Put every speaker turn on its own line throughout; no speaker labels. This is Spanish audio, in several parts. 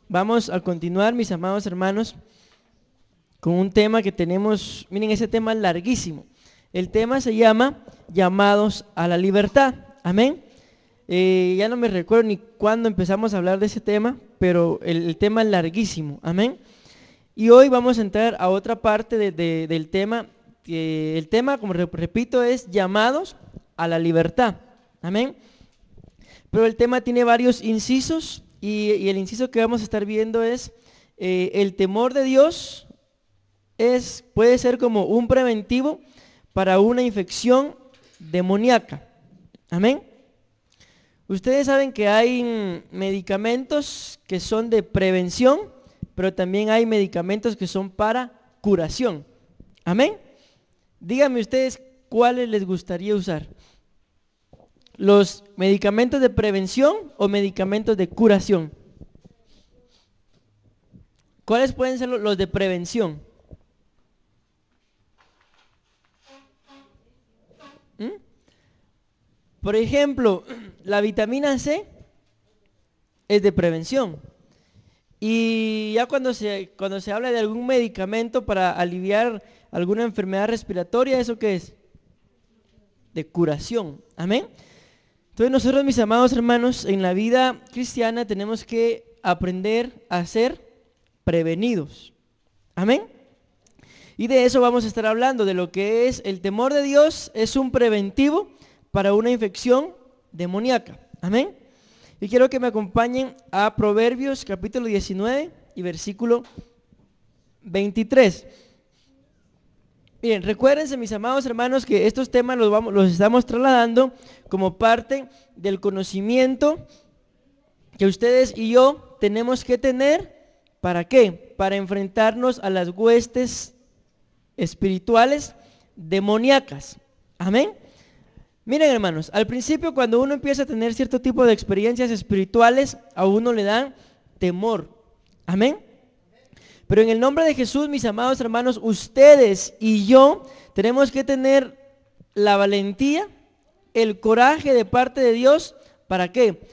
Vamos a continuar, mis amados hermanos, con un tema que tenemos. Miren, ese tema es larguísimo. El tema se llama llamados a la libertad. Amén. Ya no me recuerdo ni cuándo empezamos a hablar de ese tema, pero el tema es larguísimo. Amén. Y hoy vamos a entrar a otra parte del tema. El tema, como repito, es llamados a la libertad. Amén. Pero el tema tiene varios incisos y el inciso que vamos a estar viendo es el temor de Dios puede ser como un preventivo para una infección demoníaca. Amén. Ustedes saben que hay medicamentos que son de prevención, pero también hay medicamentos que son para curación. Amén. Díganme ustedes cuáles les gustaría usar. ¿Los medicamentos de prevención o medicamentos de curación? ¿Cuáles pueden ser los de prevención? Por ejemplo, la vitamina C es de prevención. Y ya cuando se habla de algún medicamento para aliviar alguna enfermedad respiratoria, ¿eso qué es? De curación. Amén. Entonces nosotros, mis amados hermanos, en la vida cristiana tenemos que aprender a ser prevenidos. Amén. Y de eso vamos a estar hablando, de lo que es el temor de Dios, es un preventivo para una infección demoníaca. Amén. Y quiero que me acompañen a Proverbios capítulo 19 y versículo 23. Miren, recuérdense, mis amados hermanos, que estos temas los estamos trasladando como parte del conocimiento que ustedes y yo tenemos que tener. ¿Para qué? Para enfrentarnos a las huestes espirituales demoníacas. Amén. Miren, hermanos, al principio, cuando uno empieza a tener cierto tipo de experiencias espirituales, a uno le dan temor. Amén. Pero en el nombre de Jesús, mis amados hermanos, ustedes y yo tenemos que tener la valentía, el coraje de parte de Dios. ¿Para qué?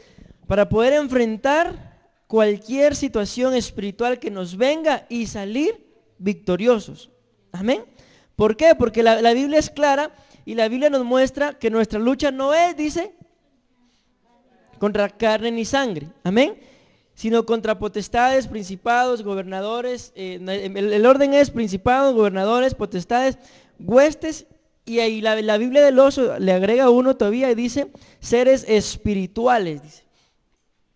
Para poder enfrentar cualquier situación espiritual que nos venga y salir victoriosos. Amén. ¿Por qué? Porque la Biblia es clara y la Biblia nos muestra que nuestra lucha no es, dice, contra carne ni sangre. Amén. Sino contra potestades, principados, gobernadores. El orden es principados, gobernadores, potestades, huestes. Y ahí la Biblia del oso le agrega uno todavía y dice seres espirituales, dice.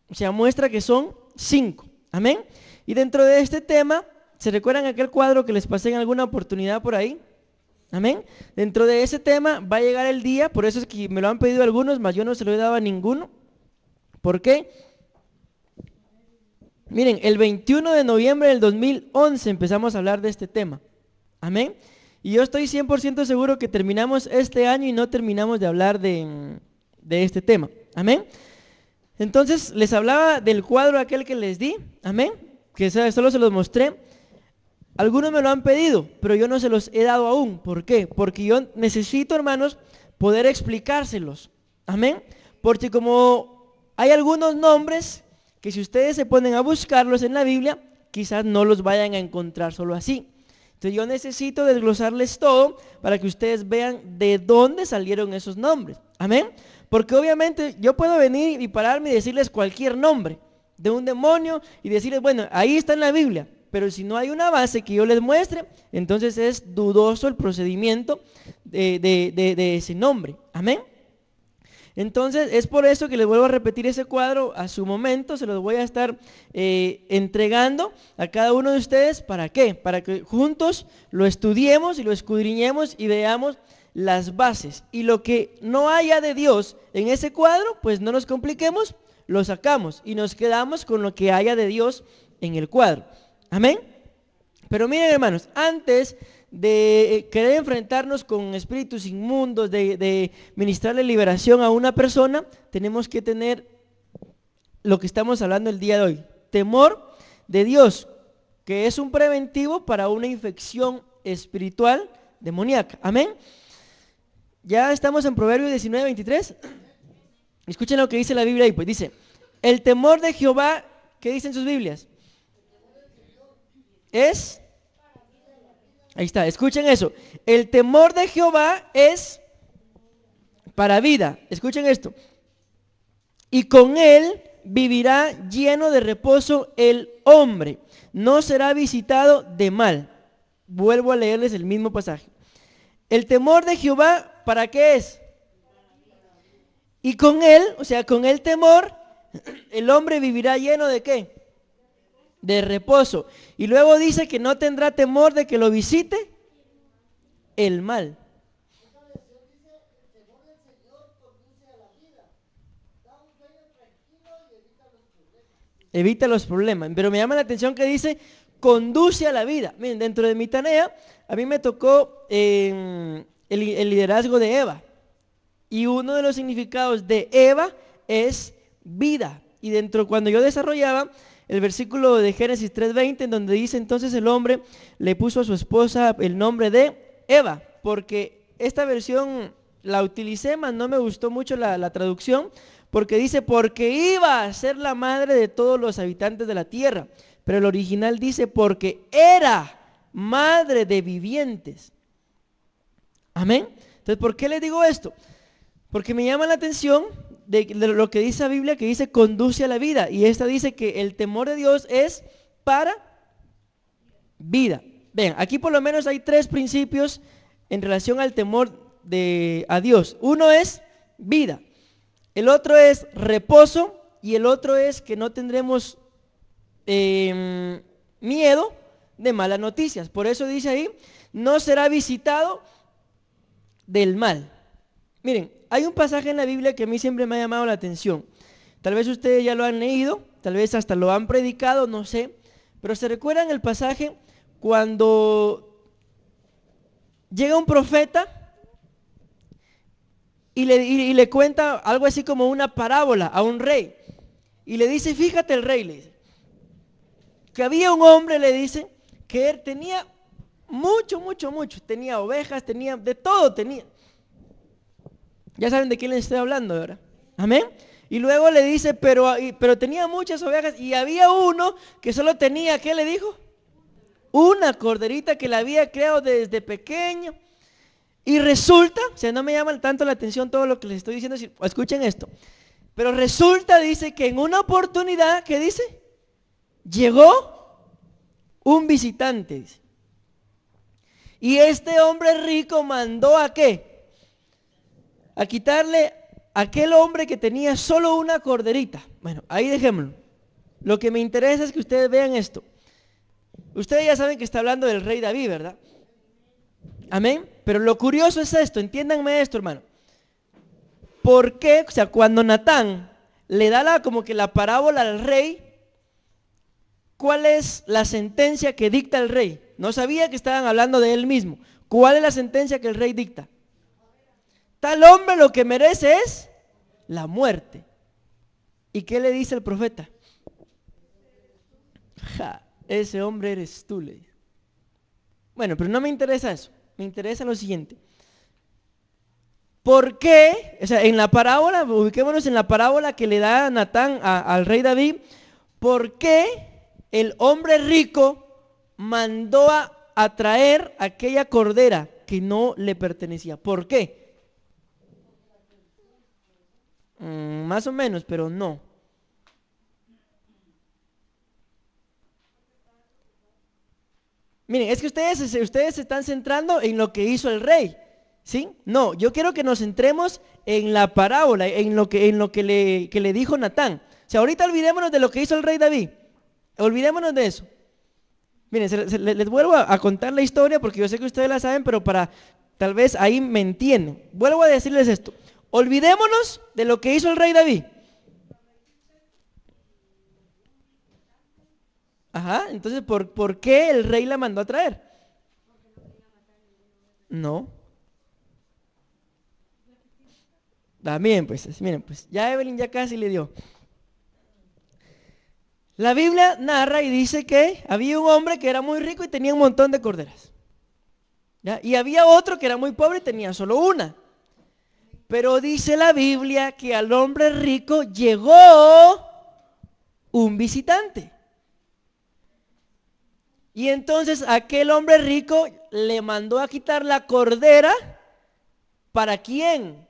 O sea, muestra que son 5. Amén. Y dentro de este tema, ¿se recuerdan aquel cuadro que les pasé en alguna oportunidad por ahí? Amén. Dentro de ese tema va a llegar el día, por eso es que me lo han pedido algunos, mas yo no se lo he dado a ninguno. ¿Por qué? Miren, el 21 de noviembre del 2011 empezamos a hablar de este tema. Amén. Y yo estoy 100% seguro que terminamos este año y no terminamos de hablar de este tema. Amén. Entonces les hablaba del cuadro aquel que les di. Amén. Que solo se los mostré. Algunos me lo han pedido, pero yo no se los he dado aún. ¿Por qué? Porque yo necesito, hermanos, poder explicárselos. Amén. Porque como hay algunos nombres que si ustedes se ponen a buscarlos en la Biblia, quizás no los vayan a encontrar solo así. Entonces yo necesito desglosarles todo para que ustedes vean de dónde salieron esos nombres. Amén. Porque obviamente yo puedo venir y pararme y decirles cualquier nombre de un demonio y decirles, bueno, ahí está en la Biblia. Pero si no hay una base que yo les muestre, entonces es dudoso el procedimiento de ese nombre. Amén. Entonces es por eso que les vuelvo a repetir ese cuadro a su momento, se los voy a estar entregando a cada uno de ustedes. ¿Para qué? Para que juntos lo estudiemos y lo escudriñemos y veamos las bases. Y lo que no haya de Dios en ese cuadro, pues no nos compliquemos, lo sacamos y nos quedamos con lo que haya de Dios en el cuadro. Amén. Pero miren, hermanos, antes de querer enfrentarnos con espíritus inmundos, de ministrarle liberación a una persona, tenemos que tener lo que estamos hablando el día de hoy: temor de Dios, que es un preventivo para una infección espiritual demoníaca. Amén. Ya estamos en Proverbios 19, 23. Escuchen lo que dice la Biblia ahí, pues dice: el temor de Jehová, ¿qué dicen sus Biblias? es, ahí está, escuchen eso, el temor de Jehová es para vida, escuchen esto, y con él vivirá lleno de reposo el hombre, no será visitado de mal. Vuelvo a leerles el mismo pasaje. El temor de Jehová, ¿para qué es? Y con él, o sea, con el temor, el hombre vivirá lleno de ¿qué? De reposo. Y luego dice que no tendrá temor de que lo visite el mal. Evita los problemas. Pero me llama la atención que dice, conduce a la vida. Miren, dentro de mi tarea, a mí me tocó el liderazgo de Eva. Y uno de los significados de Eva es vida. Y dentro, cuando yo desarrollaba el versículo de Génesis 3:20, en donde dice, entonces el hombre le puso a su esposa el nombre de Eva, porque esta versión la utilicé, mas no me gustó mucho la traducción, porque dice, porque iba a ser la madre de todos los habitantes de la tierra. Pero el original dice, porque era madre de vivientes. Amén. Entonces, ¿por qué les digo esto? Porque me llama la atención de lo que dice la Biblia, que dice conduce a la vida. Y esta dice que el temor de Dios es para vida. Vean, aquí por lo menos hay 3 principios en relación al temor a Dios. Uno es vida, el otro es reposo y el otro es que no tendremos miedo de malas noticias. Por eso dice ahí, no será visitado del mal. Miren, hay un pasaje en la Biblia que a mí siempre me ha llamado la atención. Tal vez ustedes ya lo han leído, tal vez hasta lo han predicado, no sé. Pero ¿se recuerdan el pasaje cuando llega un profeta y le cuenta algo así como una parábola a un rey? Y le dice, fíjate el rey, le dice, que había un hombre, le dice, que él tenía mucho, tenía ovejas, tenía, de todo tenía. Ya saben de quién les estoy hablando ahora. Amén. Y luego le dice, pero tenía muchas ovejas y había uno que solo tenía, ¿qué le dijo? Una corderita que la había creado desde pequeño. Y resulta, o sea, no me llama tanto la atención todo lo que les estoy diciendo, escuchen esto. Pero resulta, dice, que en una oportunidad, ¿qué dice? Llegó un visitante, dice. Y este hombre rico mandó ¿a qué? A quitarle a aquel hombre que tenía solo una corderita. Bueno, ahí dejémoslo. Lo que me interesa es que ustedes vean esto. Ustedes ya saben que está hablando del rey David, ¿verdad? Amén. Pero lo curioso es esto, entiéndanme esto, hermano. ¿Por qué? O sea, cuando Natán le da como que la parábola al rey, ¿cuál es la sentencia que dicta el rey? No sabía que estaban hablando de él mismo. ¿Cuál es la sentencia que el rey dicta? Tal hombre lo que merece es la muerte. ¿Y qué le dice el profeta? Ja, ese hombre eres tú, le dice. Bueno, pero no me interesa eso. Me interesa lo siguiente. ¿Por qué? O sea, en la parábola, ubiquémonos en la parábola que le da Natán al rey David. ¿Por qué el hombre rico mandó a traer aquella cordera que no le pertenecía? ¿Por qué? Más o menos, pero no. Miren, es que ustedes se están centrando en lo que hizo el rey, ¿sí? No, yo quiero que nos centremos en la parábola, en lo que le dijo Natán. O sea, ahorita olvidémonos de lo que hizo el rey David. Olvidémonos de eso. Miren, les vuelvo a contar la historia porque yo sé que ustedes la saben, pero para tal vez ahí me entienden. Vuelvo a decirles esto. Olvidémonos de lo que hizo el rey David. Ajá, entonces, ¿por qué el rey la mandó a traer? No. También, pues, miren, pues, ya Evelyn ya casi le dio. La Biblia narra y dice que había un hombre que era muy rico y tenía un montón de corderas. ¿Ya? Y había otro que era muy pobre y tenía solo una. Pero dice la Biblia que al hombre rico llegó un visitante. Y entonces aquel hombre rico le mandó a quitar la cordera. ¿Para quién?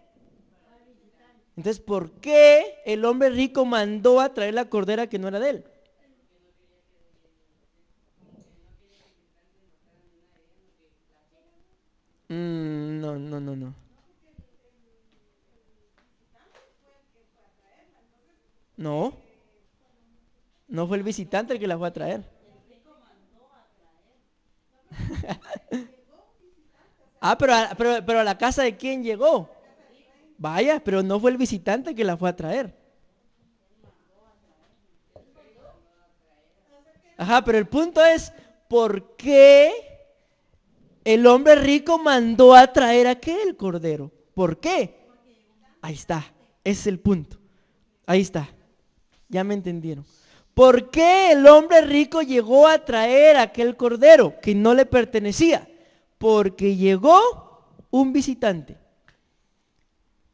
Entonces, ¿por qué el hombre rico mandó a traer la cordera que no era de él? No, no, no, no. No, no fue el visitante el que la fue a traer. Ah, pero a la casa de quién llegó. Vaya, pero no fue el visitante que la fue a traer. Ajá, pero el punto es, ¿por qué el hombre rico mandó a traer aquel cordero? ¿Por qué? Ahí está, ese es el punto. Ahí está, ya me entendieron. ¿Por qué el hombre rico llegó a traer aquel cordero que no le pertenecía? Porque llegó un visitante.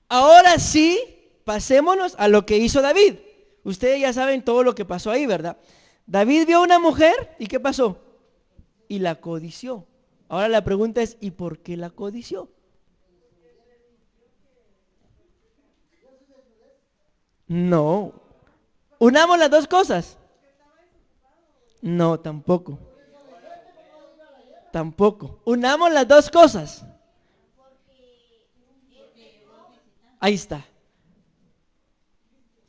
Ahora sí, pasémonos a lo que hizo David. Ustedes ya saben todo lo que pasó ahí, ¿verdad? David vio a una mujer y ¿qué pasó? Y la codició. Ahora la pregunta es, ¿y por qué la codició? No. ¿Unamos las dos cosas? No, tampoco. Tampoco. Unamos las dos cosas. Ahí está.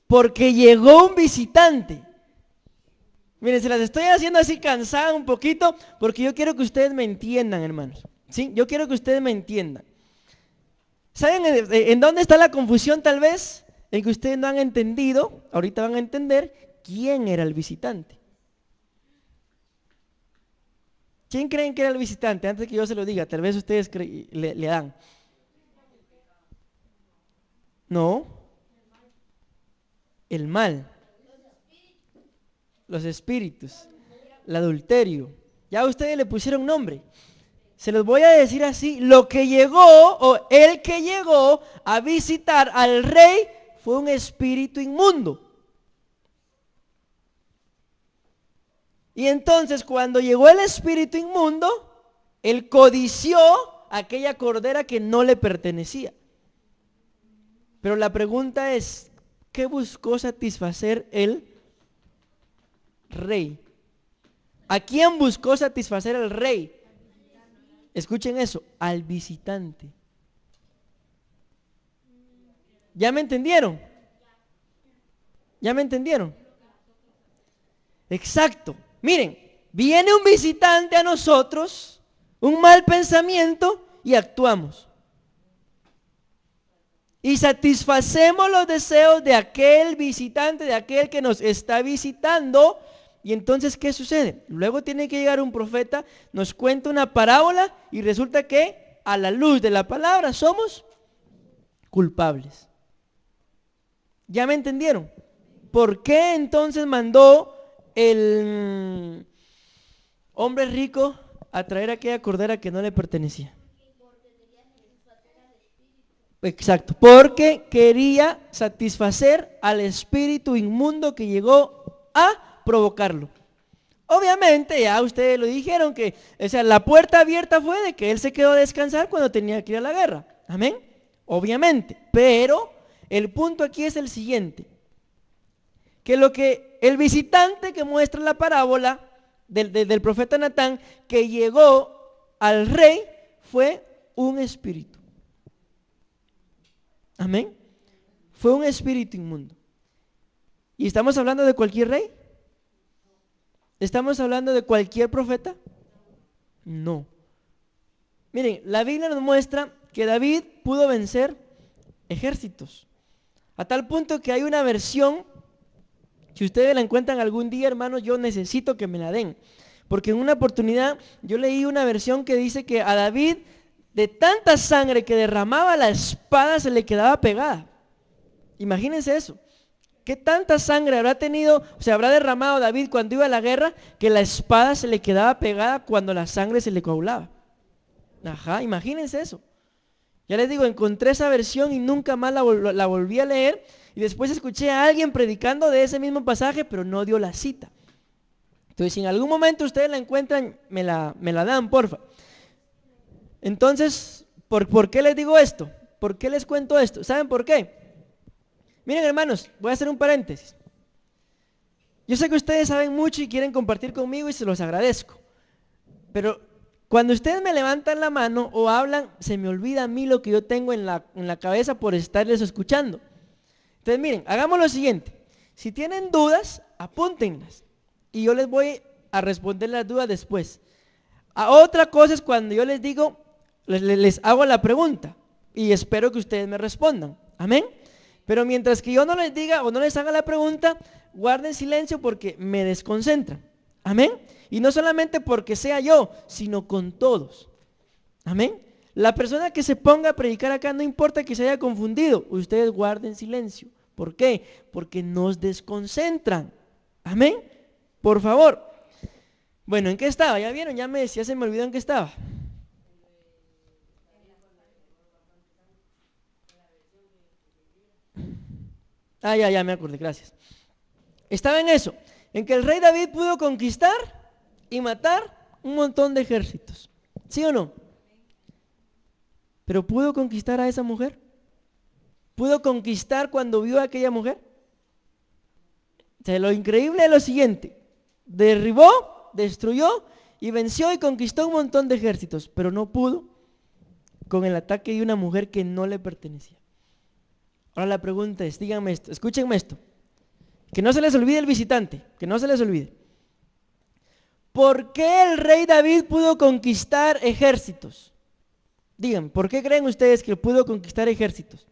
Porque llegó un visitante. Miren, se las estoy haciendo así cansada un poquito porque yo quiero que ustedes me entiendan, hermanos. ¿Sí? Yo quiero que ustedes me entiendan. ¿Saben en dónde está la confusión tal vez? En que ustedes no han entendido, ahorita van a entender quién era el visitante. ¿Quién creen que era el visitante? Antes que yo se lo diga, tal vez ustedes le dan. No, el mal, los espíritus, el adulterio. Ya ustedes le pusieron nombre. Se los voy a decir así, lo que llegó o el que llegó a visitar al rey fue un espíritu inmundo. Y entonces cuando llegó el espíritu inmundo, él codició aquella cordera que no le pertenecía. Pero la pregunta es, ¿qué buscó satisfacer el rey? ¿A quién buscó satisfacer el rey? Escuchen eso, al visitante. ¿Ya me entendieron? ¿Ya me entendieron? Exacto. Miren, viene un visitante a nosotros, un mal pensamiento y actuamos. Y satisfacemos los deseos de aquel visitante, de aquel que nos está visitando. Y entonces, ¿qué sucede? Luego tiene que llegar un profeta, nos cuenta una parábola y resulta que a la luz de la palabra somos culpables. ¿Ya me entendieron? ¿Por qué entonces mandó el hombre rico a traer aquella cordera que no le pertenecía? Exacto, porque quería satisfacer al espíritu inmundo que llegó a provocarlo. Obviamente, ya ustedes lo dijeron que, o sea, la puerta abierta fue de que él se quedó a descansar cuando tenía que ir a la guerra. Amén. Obviamente, pero el punto aquí es el siguiente, que lo que el visitante que muestra la parábola del profeta Natán, que llegó al rey, fue un espíritu. Amén. Fue un espíritu inmundo. ¿Y estamos hablando de cualquier rey? ¿Estamos hablando de cualquier profeta? No. Miren, la Biblia nos muestra que David pudo vencer ejércitos. A tal punto que hay una versión, si ustedes la encuentran algún día, hermanos, yo necesito que me la den. Porque en una oportunidad yo leí una versión que dice que a David, de tanta sangre que derramaba, la espada se le quedaba pegada. Imagínense eso. ¿Qué tanta sangre habrá tenido, o sea, habrá derramado David cuando iba a la guerra, que la espada se le quedaba pegada cuando la sangre se le coagulaba? Ajá, imagínense eso. Ya les digo, encontré esa versión y nunca más la volví a leer. Y después escuché a alguien predicando de ese mismo pasaje, pero no dio la cita. Entonces, si en algún momento ustedes la encuentran, me la dan, porfa. Entonces, ¿por qué les digo esto? ¿Por qué les cuento esto? ¿Saben por qué? Miren, hermanos, voy a hacer un paréntesis. Yo sé que ustedes saben mucho y quieren compartir conmigo y se los agradezco. Pero cuando ustedes me levantan la mano o hablan, se me olvida a mí lo que yo tengo en la cabeza por estarles escuchando. Entonces, miren, hagamos lo siguiente. Si tienen dudas, apúntenlas. Y yo les voy a responder las dudas después. A otra cosa es cuando yo les digo, les hago la pregunta y espero que ustedes me respondan. Amén. Pero mientras que yo no les diga o no les haga la pregunta, guarden silencio porque me desconcentran. Amén. Y no solamente porque sea yo, sino con todos. Amén. La persona que se ponga a predicar acá, no importa que se haya confundido, ustedes guarden silencio. ¿Por qué? Porque nos desconcentran. Amén. Por favor. Bueno, ¿en qué estaba? ¿Ya vieron? Ya se me olvidó en qué estaba. Ya me acordé, gracias. Estaba en eso, en que el rey David pudo conquistar y matar un montón de ejércitos. ¿Sí o no? Pero ¿pudo conquistar a esa mujer? ¿Pudo conquistar cuando vio a aquella mujer? O sea, lo increíble es lo siguiente: derribó, destruyó y venció y conquistó un montón de ejércitos, pero no pudo con el ataque de una mujer que no le pertenecía. Ahora la pregunta es, díganme esto, escúchenme esto, que no se les olvide el visitante, que no se les olvide. ¿Por qué el rey David pudo conquistar ejércitos? Digan, ¿por qué creen ustedes que pudo conquistar ejércitos?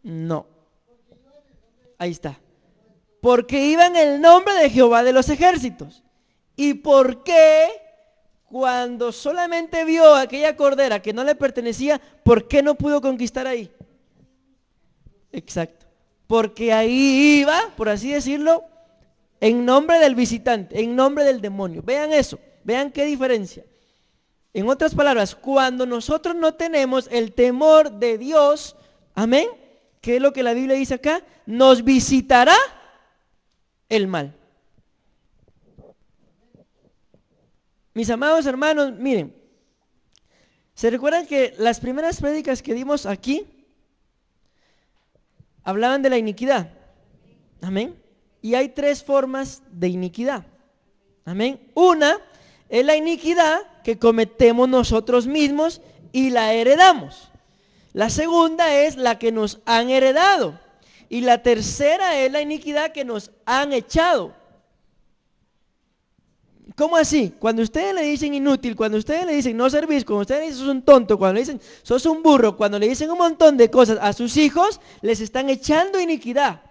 No, ahí está. Porque iba en el nombre de Jehová de los ejércitos. ¿Y por qué cuando solamente vio a aquella cordera que no le pertenecía, por qué no pudo conquistar ahí? Exacto, porque ahí iba, por así decirlo, en nombre del visitante, en nombre del demonio. Vean eso, vean qué diferencia. En otras palabras, cuando nosotros no tenemos el temor de Dios, amén, ¿qué es lo que la Biblia dice acá? Nos visitará el mal. Mis amados hermanos, miren, ¿se recuerdan que las primeras prédicas que dimos aquí hablaban de la iniquidad? Amén. Y hay tres formas de iniquidad. Amén. Una es la iniquidad que cometemos nosotros mismos y la heredamos. La segunda es la que nos han heredado. Y la tercera es la iniquidad que nos han echado. ¿Cómo así? Cuando ustedes le dicen inútil, cuando ustedes le dicen no servís, cuando ustedes le dicen sos un tonto, cuando le dicen sos un burro, cuando le dicen un montón de cosas a sus hijos, les están echando iniquidad.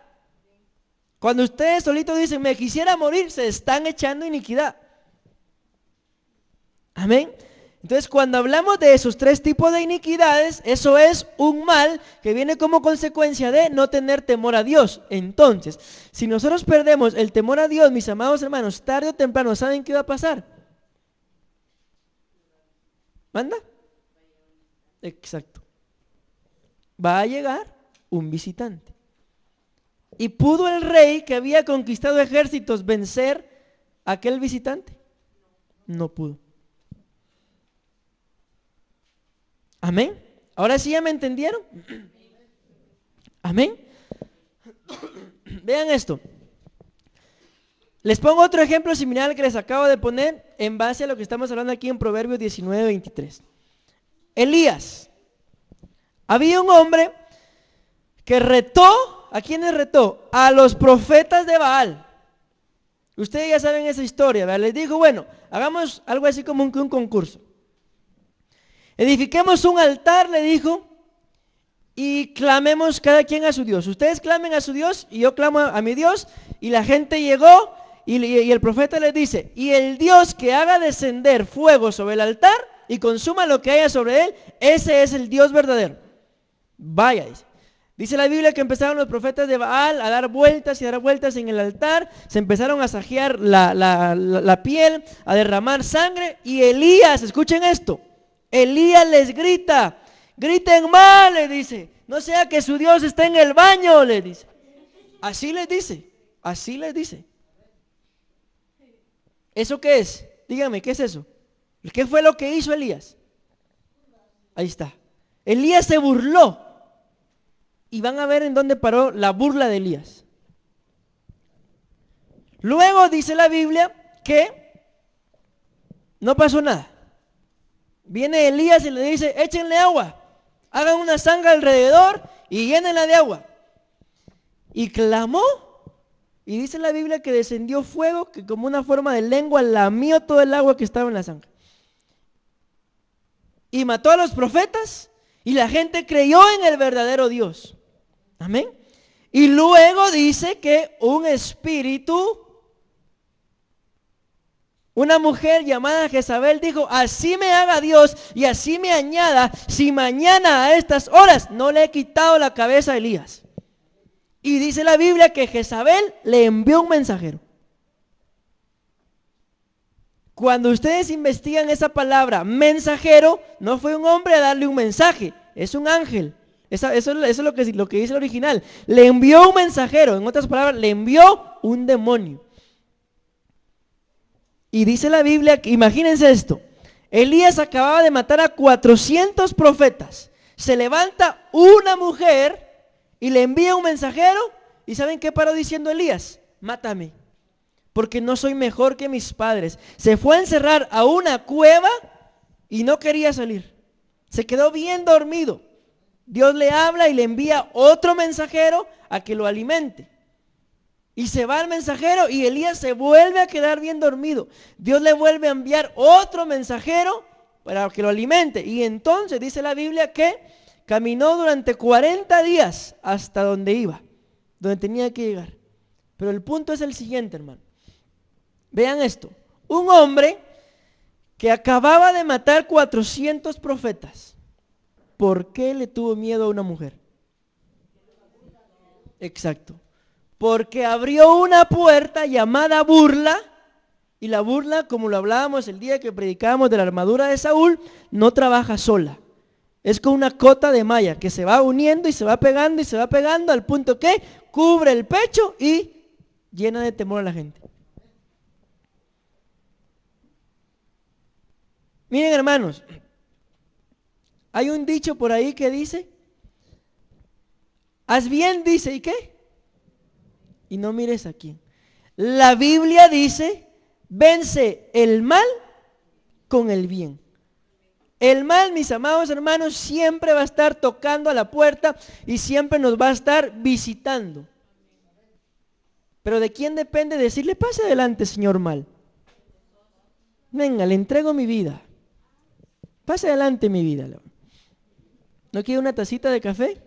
Cuando ustedes solitos dicen me quisiera morir, se están echando iniquidad. Amén. Entonces, cuando hablamos de esos tres tipos de iniquidades, eso es un mal que viene como consecuencia de no tener temor a Dios. Entonces, si nosotros perdemos el temor a Dios, mis amados hermanos, tarde o temprano, ¿saben qué va a pasar? ¿Manda? Exacto. Va a llegar un visitante. ¿Y pudo el rey que había conquistado ejércitos vencer a aquel visitante? No pudo. Amén. Ahora sí ya me entendieron. Amén. Vean esto. Les pongo otro ejemplo similar al que les acabo de poner en base a lo que estamos hablando aquí en Proverbios 19:23. Elías. Había un hombre que retó. ¿A quiénes retó? A los profetas de Baal. Ustedes ya saben esa historia, ¿verdad? Les dijo, bueno, hagamos algo así como un concurso. Edifiquemos un altar, le dijo, y clamemos cada quien a su Dios. Ustedes clamen a su Dios y yo clamo a mi Dios. Y la gente llegó y el profeta les dice, y el Dios que haga descender fuego sobre el altar y consuma lo que haya sobre él, ese es el Dios verdadero. Vaya, dice la Biblia que empezaron los profetas de Baal a dar vueltas y dar vueltas en el altar, se empezaron a sajear la piel, a derramar sangre, y Elías, escuchen esto, Elías les grita, griten más, le dice, no sea que su Dios esté en el baño, le dice. Así les dice, así les dice. ¿Eso qué es? Díganme, ¿qué es eso? ¿Qué fue lo que hizo Elías? Ahí está. Elías se burló. Y van a ver en dónde paró la burla de Elías. Luego dice la Biblia que no pasó nada. Viene Elías y le dice, échenle agua, hagan una zanja alrededor y llénenla de agua. Y clamó, y dice la Biblia que descendió fuego, que como una forma de lengua lamió todo el agua que estaba en la zanja. Y mató a los profetas, y la gente creyó en el verdadero Dios. Amén. Y luego dice que un espíritu, una mujer llamada Jezabel dijo, así me haga Dios y así me añada, si mañana a estas horas no le he quitado la cabeza a Elías. Y dice la Biblia que Jezabel le envió un mensajero. Cuando ustedes investigan esa palabra, mensajero, no fue un hombre a darle un mensaje, es un ángel. Eso es lo que dice el original. Le envió un mensajero, en otras palabras, le envió un demonio. Y dice la Biblia, imagínense esto, Elías acababa de matar a 400 profetas, se levanta una mujer y le envía un mensajero, y ¿saben qué paró diciendo Elías? Mátame, porque no soy mejor que mis padres. Se fue a encerrar a una cueva y no quería salir, se quedó bien dormido. Dios le habla y le envía otro mensajero a que lo alimente. Y se va el mensajero y Elías se vuelve a quedar bien dormido. Dios le vuelve a enviar otro mensajero para que lo alimente. Y entonces dice la Biblia que caminó durante 40 días hasta donde iba, donde tenía que llegar. Pero el punto es el siguiente, hermano. Vean esto. Un hombre que acababa de matar 400 profetas, ¿por qué le tuvo miedo a una mujer? Exacto. Porque abrió una puerta llamada burla, y la burla, como lo hablábamos el día que predicábamos de la armadura de Saúl, no trabaja sola. Es con una cota de malla que se va uniendo y se va pegando y se va pegando al punto que cubre el pecho y llena de temor a la gente. Miren, hermanos, hay un dicho por ahí que dice, haz bien, dice, ¿y qué? Y no mires a quién. La Biblia dice, vence el mal con el bien. El mal, mis amados hermanos, siempre va a estar tocando a la puerta y siempre nos va a estar visitando. Pero ¿de quién depende decirle, pase adelante, señor mal? Venga, le entrego mi vida. Pase adelante mi vida. ¿No quiere una tacita de café?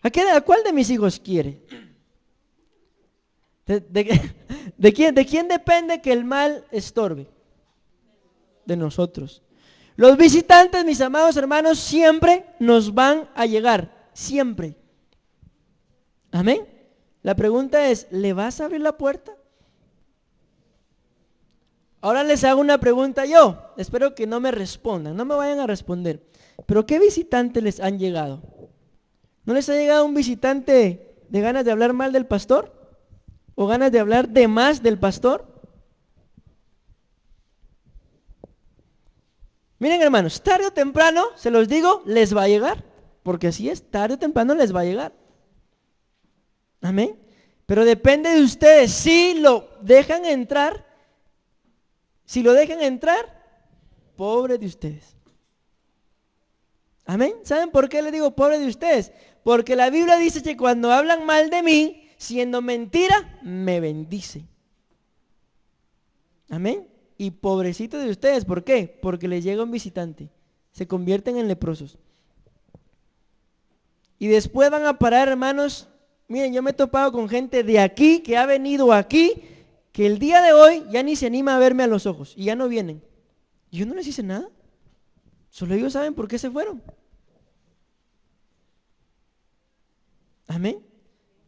¿A cuál de mis hijos quiere? ¿De quién depende que el mal estorbe? De nosotros. Los visitantes, mis amados hermanos, siempre nos van a llegar, siempre. Amén. La pregunta es, ¿le vas a abrir la puerta? Ahora les hago una pregunta yo, espero que no me respondan, no me vayan a responder. ¿Pero qué visitantes les han llegado? ¿No les ha llegado un visitante de ganas de hablar mal del pastor? ¿O ganas de hablar de más del pastor? Miren, hermanos, tarde o temprano, se los digo, les va a llegar, porque así es, tarde o temprano les va a llegar. Amén. Pero depende de ustedes, si lo dejan entrar, pobre de ustedes. Amén. ¿Saben por qué les digo pobre de ustedes? Porque la Biblia dice que cuando hablan mal de mí, siendo mentira, me bendice. Amén. Y pobrecito de ustedes, ¿por qué? Porque les llega un visitante, se convierten en leprosos. Y después van a parar, hermanos. Miren, yo me he topado con gente de aquí, que ha venido aquí, que el día de hoy ya ni se anima a verme a los ojos, y ya no vienen. Y yo no les hice nada, solo ellos saben por qué se fueron. Amén.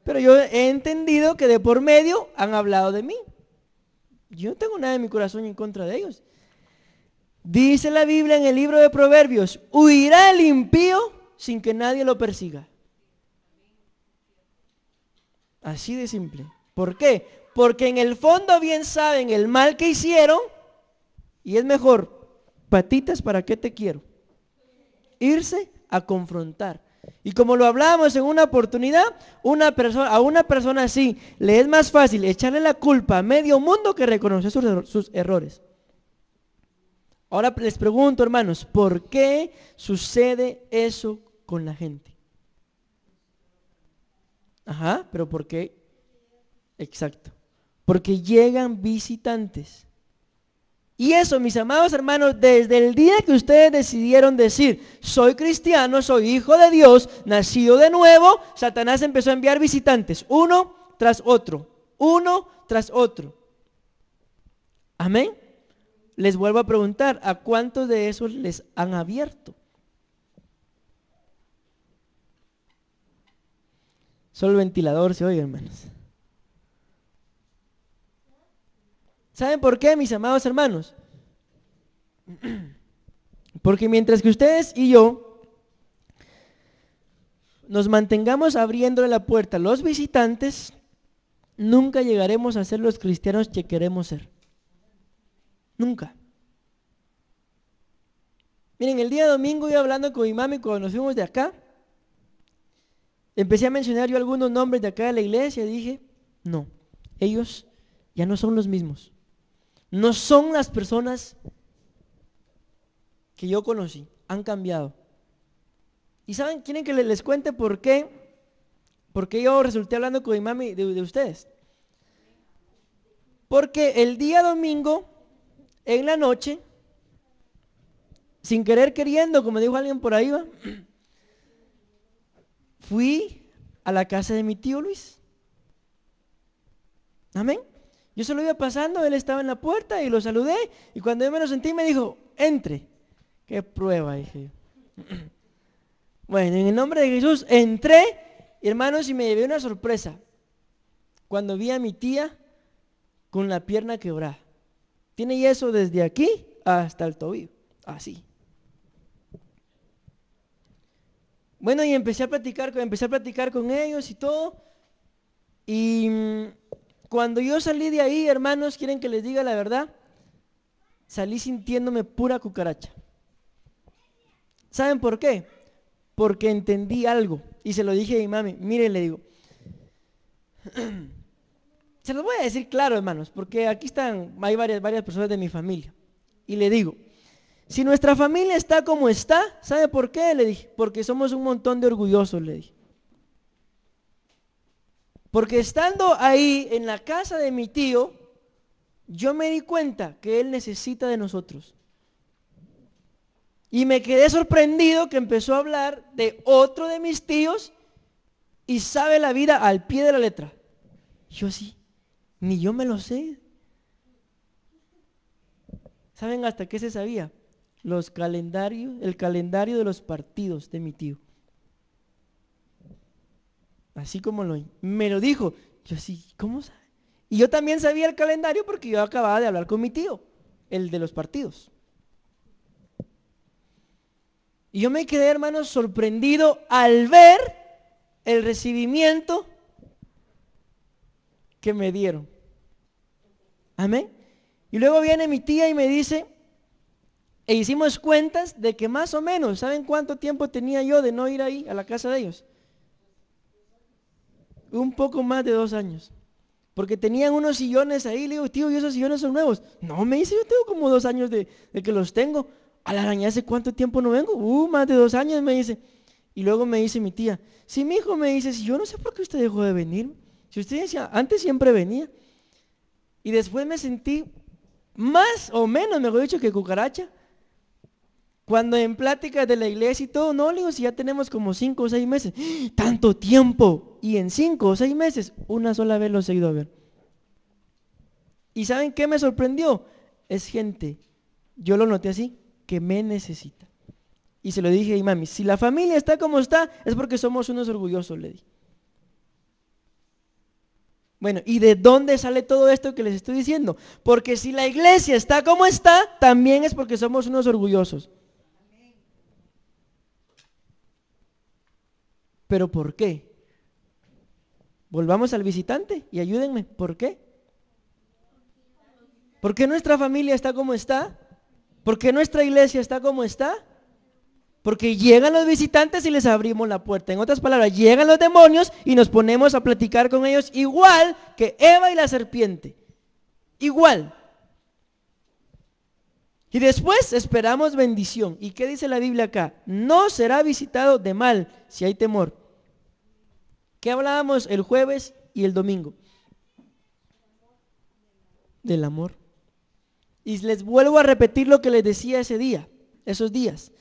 Pero yo he entendido que de por medio han hablado de mí. Yo no tengo nada en mi corazón en contra de ellos. Dice la Biblia en el libro de Proverbios, huirá el impío sin que nadie lo persiga. Así de simple. ¿Por qué? porque en el fondo bien saben el mal que hicieron y es mejor, patitas, ¿para qué te quiero? Irse a confrontar. Y como lo hablábamos en una oportunidad, a una persona así le es más fácil echarle la culpa a medio mundo que reconocer sus errores. Ahora les pregunto, hermanos, ¿por qué sucede eso con la gente? Ajá, pero ¿por qué? Exacto. Porque llegan visitantes. Y eso, mis amados hermanos, desde el día que ustedes decidieron decir, soy cristiano, soy hijo de Dios, nacido de nuevo, Satanás empezó a enviar visitantes, uno tras otro, uno tras otro. Amén. Les vuelvo a preguntar, ¿a cuántos de esos les han abierto? Solo el ventilador se oye, hermanos. ¿Saben por qué, mis amados hermanos? Porque mientras que ustedes y yo nos mantengamos abriéndole la puerta a los visitantes, nunca llegaremos a ser los cristianos que queremos ser. Nunca. Miren, el día domingo iba hablando con mi mami cuando nos fuimos de acá. Empecé a mencionar yo algunos nombres de acá de la iglesia y dije, no, ellos ya no son los mismos. No son las personas que yo conocí, han cambiado. ¿Y saben? ¿Quieren que les cuente por qué? ¿Por qué yo resulté hablando con mi mami de ustedes? Porque el día domingo, en la noche, sin querer queriendo, como dijo alguien por ahí, fui a la casa de mi tío Luis. Amén. Yo solo iba pasando, él estaba en la puerta y lo saludé. Y cuando yo me lo sentí, me dijo, entre. Qué prueba, dije. Bueno, en el nombre de Jesús entré, hermanos, y me llevé una sorpresa. Cuando vi a mi tía con la pierna quebrada. Tiene yeso desde aquí hasta el tobillo. Así. Bueno, y empecé a platicar con ellos y todo. Y cuando yo salí de ahí, hermanos, ¿quieren que les diga la verdad? Salí sintiéndome pura cucaracha. ¿Saben por qué? Porque entendí algo y se lo dije a mi mami. Miren, le digo, se los voy a decir claro, hermanos, porque aquí hay varias personas de mi familia. Y le digo, si nuestra familia está como está, ¿sabe por qué? Le dije, porque somos un montón de orgullosos, le dije. Porque estando ahí en la casa de mi tío, yo me di cuenta que él necesita de nosotros. Y me quedé sorprendido que empezó a hablar de otro de mis tíos y sabe la vida al pie de la letra. Yo sí, ni yo me lo sé. ¿Saben hasta qué se sabía? El calendario de los partidos de mi tío. Así como me lo dijo. Yo sí, ¿cómo sabe? Y yo también sabía el calendario porque yo acababa de hablar con mi tío, el de los partidos. Y yo me quedé, hermanos, sorprendido al ver el recibimiento que me dieron. Amén. Y luego viene mi tía y me dice, e hicimos cuentas de que más o menos, ¿saben cuánto tiempo tenía yo de no ir ahí a la casa de ellos? Un poco más de 2 años. Porque tenían unos sillones ahí, le digo, tío, ¿y esos sillones son nuevos? No, me dice, yo tengo como 2 años de que los tengo. A la araña, ¿hace cuánto tiempo no vengo? Más de 2 años, me dice. Y luego me dice mi tía, sí, mi hijo, me dice, si yo no sé por qué usted dejó de venir. Si usted decía, antes siempre venía. Y después me sentí más o menos, mejor dicho, que cucaracha. Cuando en pláticas de la iglesia y todo, no, le digo, si ya tenemos como 5 o 6 meses. ¡Tanto tiempo! Y en 5 o 6 meses, una sola vez los he ido a ver. ¿Y saben qué me sorprendió? Es gente, yo lo noté así, que me necesita. Y se lo dije a mi mami, si la familia está como está, es porque somos unos orgullosos, le dije. Bueno, ¿y de dónde sale todo esto que les estoy diciendo? Porque si la iglesia está como está, también es porque somos unos orgullosos. ¿Pero por qué? Volvamos al visitante y ayúdenme. ¿Por qué? ¿Por qué nuestra familia está como está? ¿Por qué nuestra iglesia está como está? Porque llegan los visitantes y les abrimos la puerta. En otras palabras, llegan los demonios y nos ponemos a platicar con ellos igual que Eva y la serpiente. Igual. Y después esperamos bendición. ¿Y qué dice la Biblia acá? No será visitado de mal si hay temor. ¿Qué hablábamos el jueves y el domingo? Del amor. Y les vuelvo a repetir lo que les decía ese día, esos días.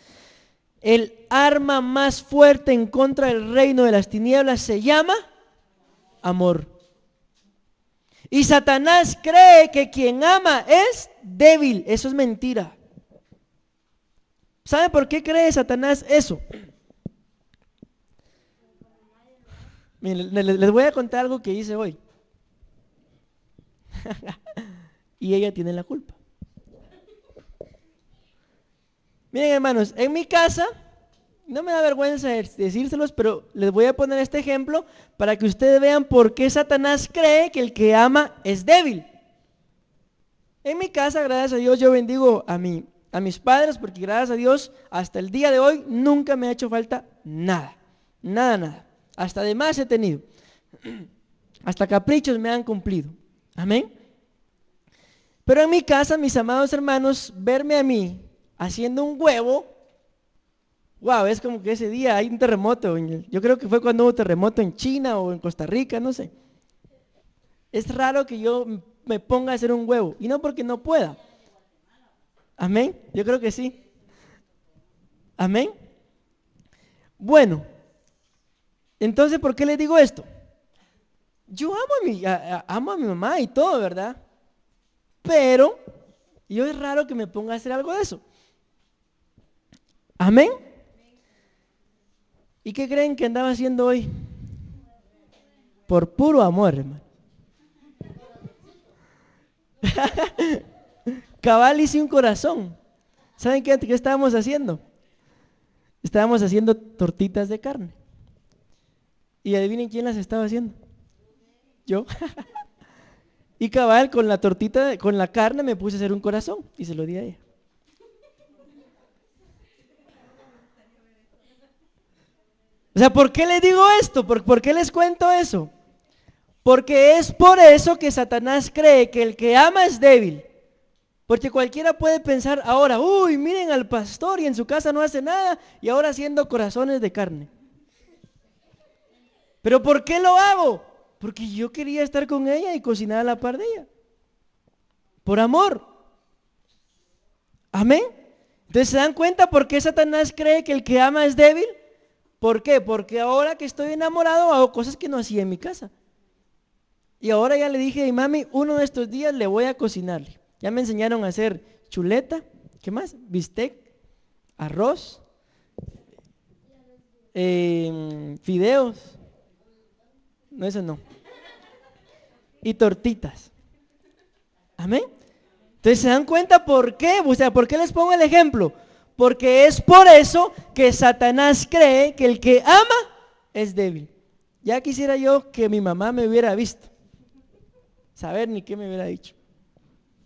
El arma más fuerte en contra del reino de las tinieblas se llama amor. Y Satanás cree que quien ama es débil. Eso es mentira. ¿Sabe por qué cree Satanás eso? Miren, les voy a contar algo que hice hoy. Y ella tiene la culpa. Miren, hermanos, en mi casa, no me da vergüenza decírselos, pero les voy a poner este ejemplo para que ustedes vean por qué Satanás cree que el que ama es débil. En mi casa, gracias a Dios, yo bendigo a mis padres, porque gracias a Dios, hasta el día de hoy, nunca me ha hecho falta nada. Nada, nada. Hasta de más he tenido. Hasta caprichos me han cumplido. Amén. Pero en mi casa, mis amados hermanos, verme a mí haciendo un huevo, wow, es como que ese día hay un terremoto. Yo creo que fue cuando hubo terremoto en China o en Costa Rica, no sé. Es raro que yo me ponga a hacer un huevo, y no porque no pueda. Amén, yo creo que sí. Amén. Bueno, entonces, ¿por qué les digo esto? Yo amo a mi mamá y todo, ¿verdad? Pero yo es raro que me ponga a hacer algo de eso. Amén. ¿Y qué creen que andaba haciendo hoy? Por puro amor, hermano. Cabal hice un corazón. ¿Saben qué estábamos haciendo? Estábamos haciendo tortitas de carne. Y adivinen quién las estaba haciendo. Yo. Y cabal con la tortita, con la carne me puse a hacer un corazón y se lo di a ella. O sea, ¿por qué les digo esto? ¿Por qué les cuento eso? Porque es por eso que Satanás cree que el que ama es débil. Porque cualquiera puede pensar ahora, uy, miren al pastor y en su casa no hace nada y ahora haciendo corazones de carne. ¿Pero por qué lo hago? Porque yo quería estar con ella y cocinar a la par de ella. Por amor. Amén. Entonces, ¿se dan cuenta por qué Satanás cree que el que ama es débil? ¿Por qué? Porque ahora que estoy enamorado hago cosas que no hacía en mi casa. Y ahora ya le dije a mi mami, uno de estos días le voy a cocinarle. Ya me enseñaron a hacer chuleta, ¿qué más? Bistec, arroz, fideos. No, eso no. Y tortitas. Amén. Entonces, ¿se dan cuenta por qué? O sea, ¿por qué les pongo el ejemplo? Porque es por eso que Satanás cree que el que ama es débil. Ya quisiera yo que mi mamá me hubiera visto. Saber ni qué me hubiera dicho.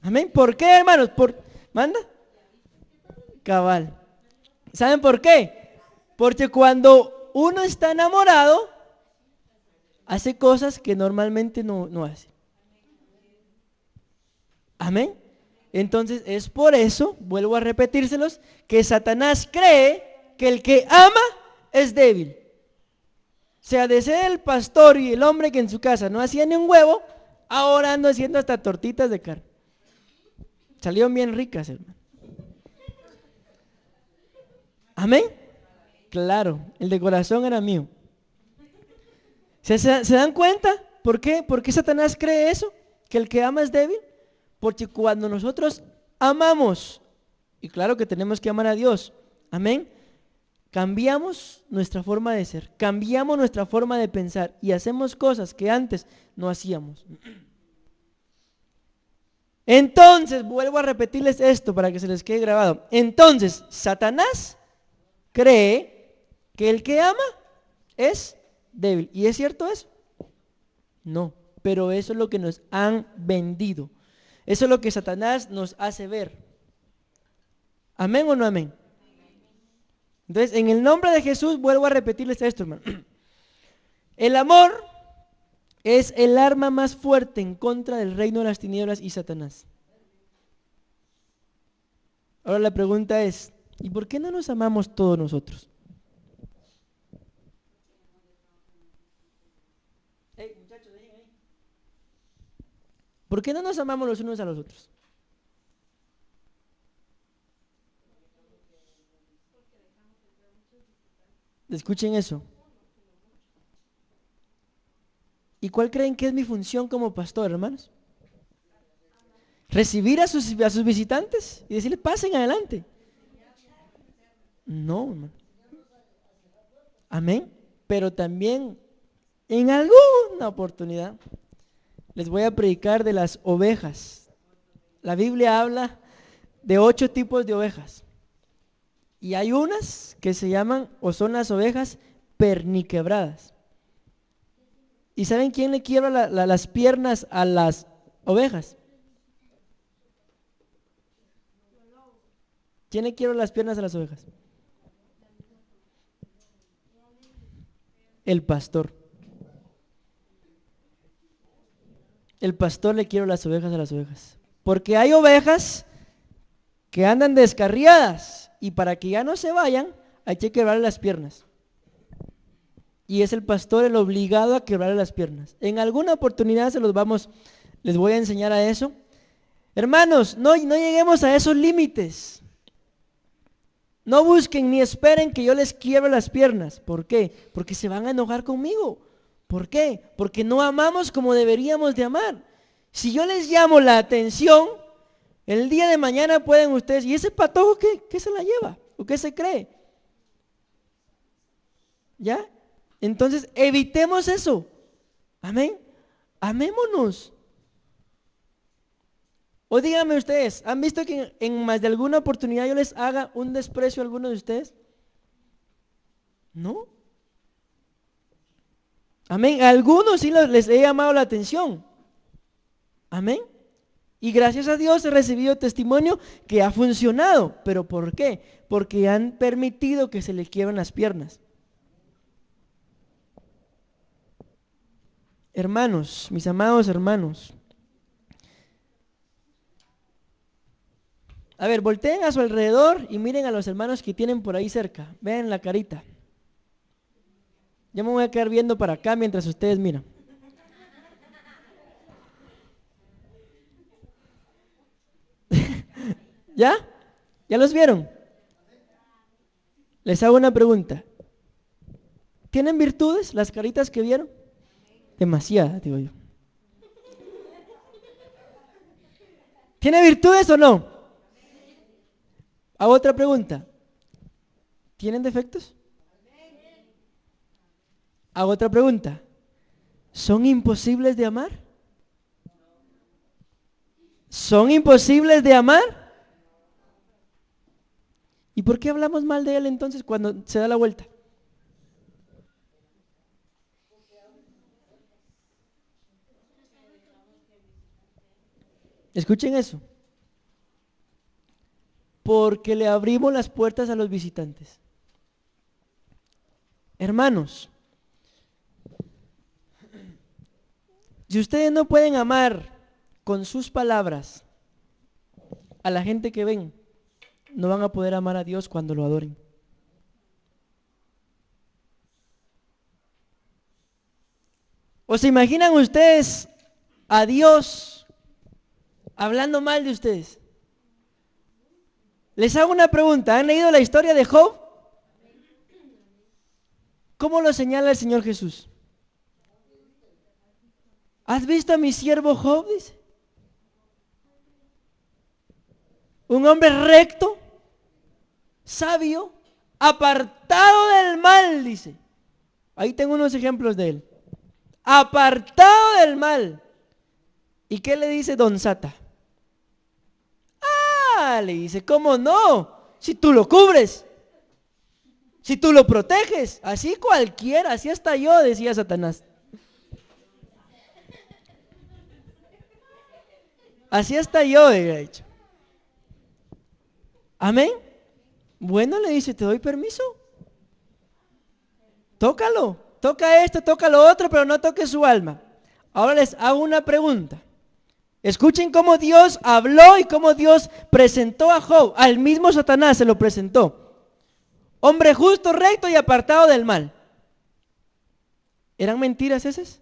Amén. ¿Por qué, hermanos? ¿Manda? Cabal. ¿Saben por qué? Porque cuando uno está enamorado, hace cosas que normalmente no hace. Amén. Entonces es por eso, vuelvo a repetírselos, que Satanás cree que el que ama es débil. O sea, de ser el pastor y el hombre que en su casa no hacía ni un huevo, ahora ando haciendo hasta tortitas de carne. Salieron bien ricas, hermano. Amén. Claro, el de corazón era mío. ¿Se dan cuenta? ¿Por qué? ¿Por qué Satanás cree eso? ¿Que el que ama es débil? Porque cuando nosotros amamos, y claro que tenemos que amar a Dios, amén, cambiamos nuestra forma de ser, cambiamos nuestra forma de pensar y hacemos cosas que antes no hacíamos. Entonces, vuelvo a repetirles esto para que se les quede grabado. Entonces, Satanás cree que el que ama es débil. ¿Y es cierto eso? No, pero eso es lo que nos han vendido. Eso es lo que Satanás nos hace ver. ¿Amén o no amén? Entonces, en el nombre de Jesús, vuelvo a repetirles esto, hermano. El amor es el arma más fuerte en contra del reino de las tinieblas y Satanás. Ahora la pregunta es, ¿y por qué no nos amamos todos nosotros? Hey, muchachos, dejen ahí. ¿Por qué no nos amamos los unos a los otros? Escuchen eso. ¿Y cuál creen que es mi función como pastor, hermanos? ¿Recibir a sus visitantes y decirles, pasen adelante? No, hermano. Amén. Pero también, en alguna oportunidad, les voy a predicar de las ovejas. La Biblia habla de 8 tipos de ovejas. Y hay unas que se llaman, o son las ovejas perniquebradas. ¿Y saben quién le quiebra las piernas a las ovejas? ¿Quién le quiebra las piernas a las ovejas? El pastor. El pastor le quiebra las ovejas a las ovejas. Porque hay ovejas que andan descarriadas y para que ya no se vayan hay que quebrarle las piernas. Y es el pastor el obligado a quebrarle las piernas. En alguna oportunidad les voy a enseñar a eso. Hermanos, no lleguemos a esos límites. No busquen ni esperen que yo les quiebre las piernas. ¿Por qué? Porque se van a enojar conmigo. ¿Por qué? Porque no amamos como deberíamos de amar. Si yo les llamo la atención, el día de mañana pueden ustedes, ¿y ese patojo qué se la lleva? ¿O qué se cree? ¿Ya? Entonces evitemos eso. Amén. Amémonos. O díganme ustedes, ¿han visto que en más de alguna oportunidad yo les haga un desprecio a alguno de ustedes? ¿No? Amén. A algunos sí les he llamado la atención. Amén. Y gracias a Dios he recibido testimonio que ha funcionado. ¿Pero por qué? Porque han permitido que se les quiebren las piernas. Hermanos, mis amados hermanos. A ver, volteen a su alrededor y miren a los hermanos que tienen por ahí cerca. Vean la carita. Yo me voy a quedar viendo para acá mientras ustedes miran. ¿Ya? ¿Ya los vieron? Les hago una pregunta. ¿Tienen virtudes las caritas que vieron? Demasiadas, digo yo. ¿Tiene virtudes o no? Hago otra pregunta. ¿Tienen defectos? Hago otra pregunta. ¿Son imposibles de amar? ¿Son imposibles de amar? ¿Y por qué hablamos mal de él entonces cuando se da la vuelta? Escuchen eso. Porque le abrimos las puertas a los visitantes. Hermanos, si ustedes no pueden amar con sus palabras a la gente que ven, no van a poder amar a Dios cuando lo adoren. ¿O se imaginan ustedes a Dios hablando mal de ustedes? Les hago una pregunta. ¿Han leído la historia de Job? ¿Cómo lo señala el Señor Jesús? ¿Has visto a mi siervo Job? Dice. Un hombre recto, sabio, apartado del mal, dice. Ahí tengo unos ejemplos de él. Apartado del mal. ¿Y qué le dice Don Sata? Le dice, ¿cómo no? Si tú lo cubres, si tú lo proteges, así cualquiera, así hasta yo, decía Satanás. Así hasta yo hubiera dicho. Amén. Bueno, le dice, te doy permiso. Tócalo, toca esto, toca lo otro, pero no toques su alma. Ahora les hago una pregunta. Escuchen cómo Dios habló y cómo Dios presentó a Job. Al mismo Satanás se lo presentó. Hombre justo, recto y apartado del mal. ¿Eran mentiras esas?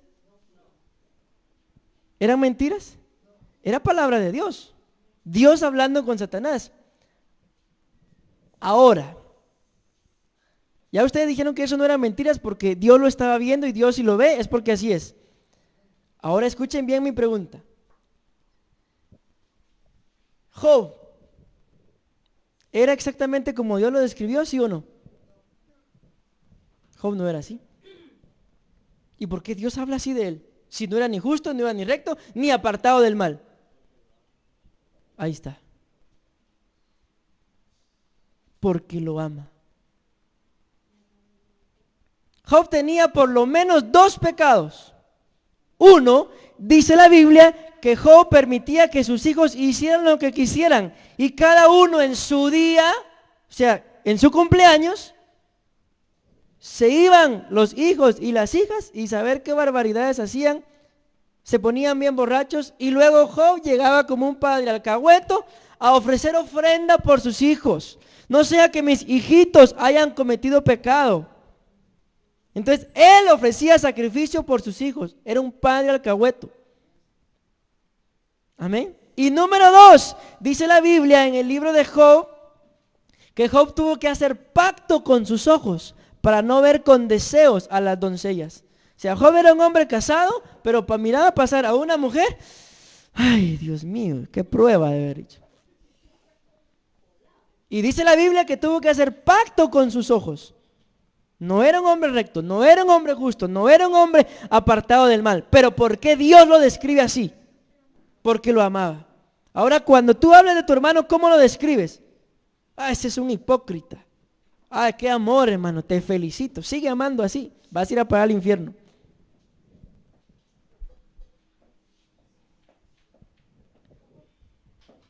¿Eran mentiras? Era palabra de Dios. Dios hablando con Satanás. Ahora, ya ustedes dijeron que eso no eran mentiras porque Dios lo estaba viendo y Dios si lo ve es porque así es. Ahora escuchen bien mi pregunta. Job, ¿era exactamente como Dios lo describió, sí o no? Job no era así. ¿Y por qué Dios habla así de él? Si no era ni justo, no era ni recto, ni apartado del mal. Ahí está. Porque lo ama. Job tenía por lo menos 2 pecados. Uno, dice la Biblia, que Job permitía que sus hijos hicieran lo que quisieran. Y cada uno en su día, o sea, en su cumpleaños, se iban los hijos y las hijas y saber qué barbaridades hacían. Se ponían bien borrachos y luego Job llegaba como un padre alcahueto a ofrecer ofrenda por sus hijos. No sea que mis hijitos hayan cometido pecado. Entonces él ofrecía sacrificio por sus hijos. Era un padre alcahueto. Amén. Y número 2, dice la Biblia en el libro de Job, que Job tuvo que hacer pacto con sus ojos para no ver con deseos a las doncellas. O sea, Job era un hombre casado, pero para mirar a pasar a una mujer, ay, Dios mío, qué prueba de haber hecho. Y dice la Biblia que tuvo que hacer pacto con sus ojos. No era un hombre recto, no era un hombre justo, no era un hombre apartado del mal. Pero ¿por qué Dios lo describe así? Porque lo amaba. Ahora, cuando tú hablas de tu hermano, ¿cómo lo describes? Ah, ese es un hipócrita. Ah, qué amor, hermano, te felicito. Sigue amando así, vas a ir a parar al infierno.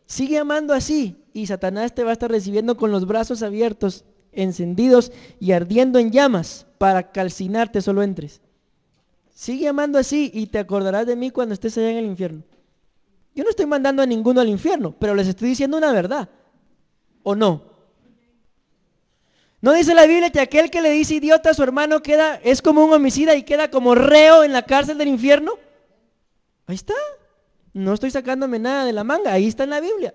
Sigue amando así y Satanás te va a estar recibiendo con los brazos abiertos, encendidos y ardiendo en llamas para calcinarte solo entres. Sigue amando así y te acordarás de mí cuando estés allá en el infierno. Yo no estoy mandando a ninguno al infierno, pero les estoy diciendo una verdad. ¿O no? ¿No dice la Biblia que aquel que le dice idiota a su hermano es como un homicida y queda como reo en la cárcel del infierno? Ahí está. No estoy sacándome nada de la manga, ahí está en la Biblia.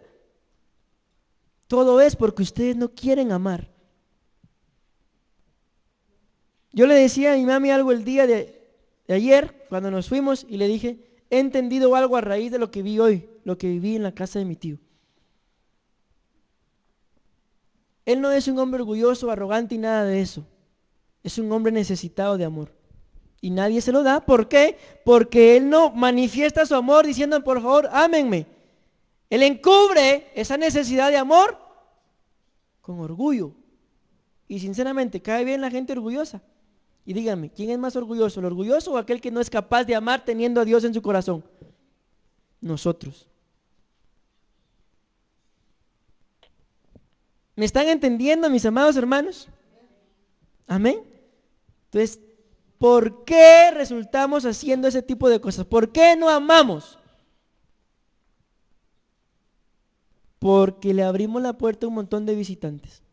Todo es porque ustedes no quieren amar. Yo le decía a mi mami algo el día de ayer, cuando nos fuimos, y le dije, he entendido algo a raíz de lo que vi hoy, lo que viví en la casa de mi tío. Él no es un hombre orgulloso, arrogante y nada de eso. Es un hombre necesitado de amor. Y nadie se lo da. ¿Por qué? Porque él no manifiesta su amor diciendo, por favor, ámenme. Él encubre esa necesidad de amor con orgullo. Y sinceramente, cae bien la gente orgullosa. Y díganme, ¿quién es más orgulloso? ¿El orgulloso o aquel que no es capaz de amar teniendo a Dios en su corazón? Nosotros. ¿Me están entendiendo, mis amados hermanos? Amén. Entonces, ¿por qué resultamos haciendo ese tipo de cosas? ¿Por qué no amamos? Porque le abrimos la puerta a un montón de visitantes.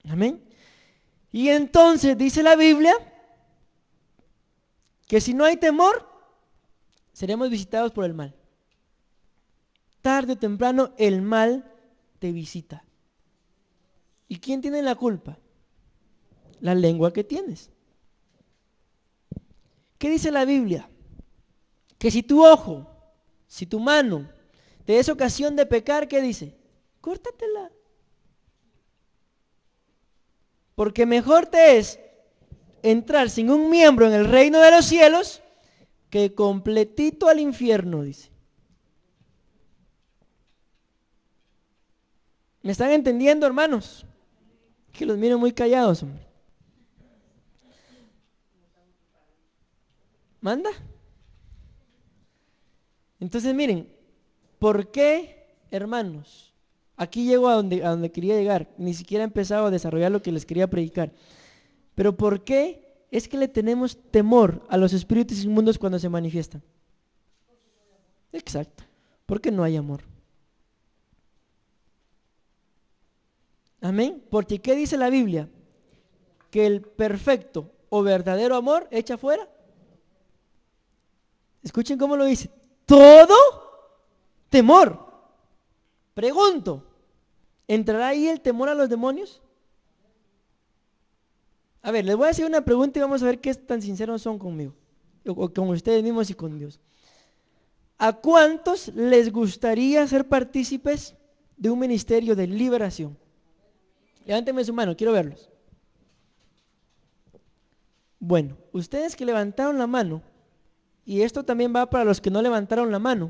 Amén. Y entonces dice la Biblia que si no hay temor, seremos visitados por el mal. Tarde o temprano el mal te visita. ¿Y quién tiene la culpa? La lengua que tienes. ¿Qué dice la Biblia? Que si tu ojo, si tu mano te es ocasión de pecar, ¿qué dice? Córtatela. Porque mejor te es entrar sin un miembro en el reino de los cielos que completito al infierno, dice. ¿Me están entendiendo, hermanos? Que los miro muy callados, hombre. ¿Manda? Entonces miren, ¿por qué, hermanos? Aquí llego a donde quería llegar, ni siquiera he empezado a desarrollar lo que les quería predicar. Pero ¿por qué es que le tenemos temor a los espíritus inmundos cuando se manifiestan? Exacto, porque no hay amor. Amén, porque ¿qué dice la Biblia? Que el perfecto o verdadero amor echa fuera. Escuchen cómo lo dice. Todo temor. Pregunto, ¿entrará ahí el temor a los demonios? A ver, les voy a hacer una pregunta y vamos a ver qué tan sinceros son conmigo, o con ustedes mismos y con Dios. ¿A cuántos les gustaría ser partícipes de un ministerio de liberación? Levánteme su mano, quiero verlos. Bueno, ustedes que levantaron la mano, y esto también va para los que no levantaron la mano,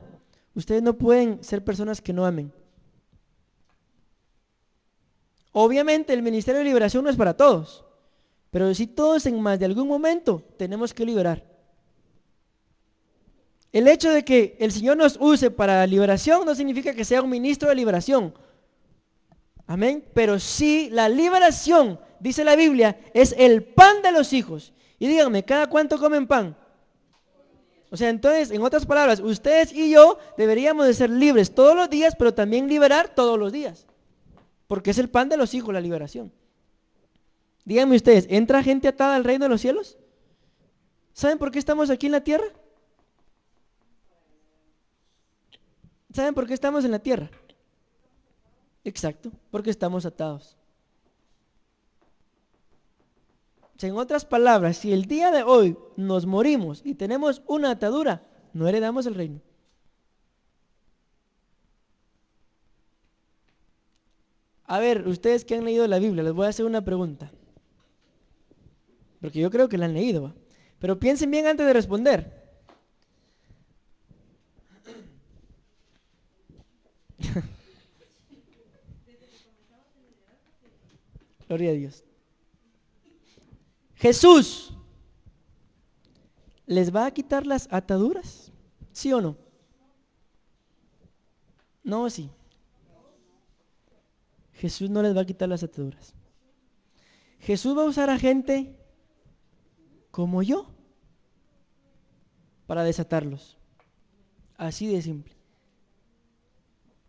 ustedes no pueden ser personas que no amen. Obviamente el ministerio de liberación no es para todos, pero sí todos en más de algún momento tenemos que liberar. El hecho de que el Señor nos use para liberación no significa que sea un ministro de liberación. Amén. Pero sí, la liberación, dice la Biblia, es el pan de los hijos. Y díganme, ¿cada cuánto comen pan? O sea, entonces, en otras palabras, ustedes y yo deberíamos de ser libres todos los días, pero también liberar todos los días. Porque es el pan de los hijos la liberación. Díganme ustedes, ¿entra gente atada al reino de los cielos? ¿Saben por qué estamos aquí en la tierra? ¿Saben por qué estamos en la tierra? Exacto, porque estamos atados. O sea, en otras palabras, si el día de hoy nos morimos y tenemos una atadura, no heredamos el reino. A ver, ustedes que han leído la Biblia, les voy a hacer una pregunta. Porque yo creo que la han leído, ¿va? Pero piensen bien antes de responder. Gloria a Dios. Jesús, ¿les va a quitar las ataduras? ¿Sí o no? No, sí. Jesús no les va a quitar las ataduras. Jesús va a usar a gente como yo para desatarlos. Así de simple.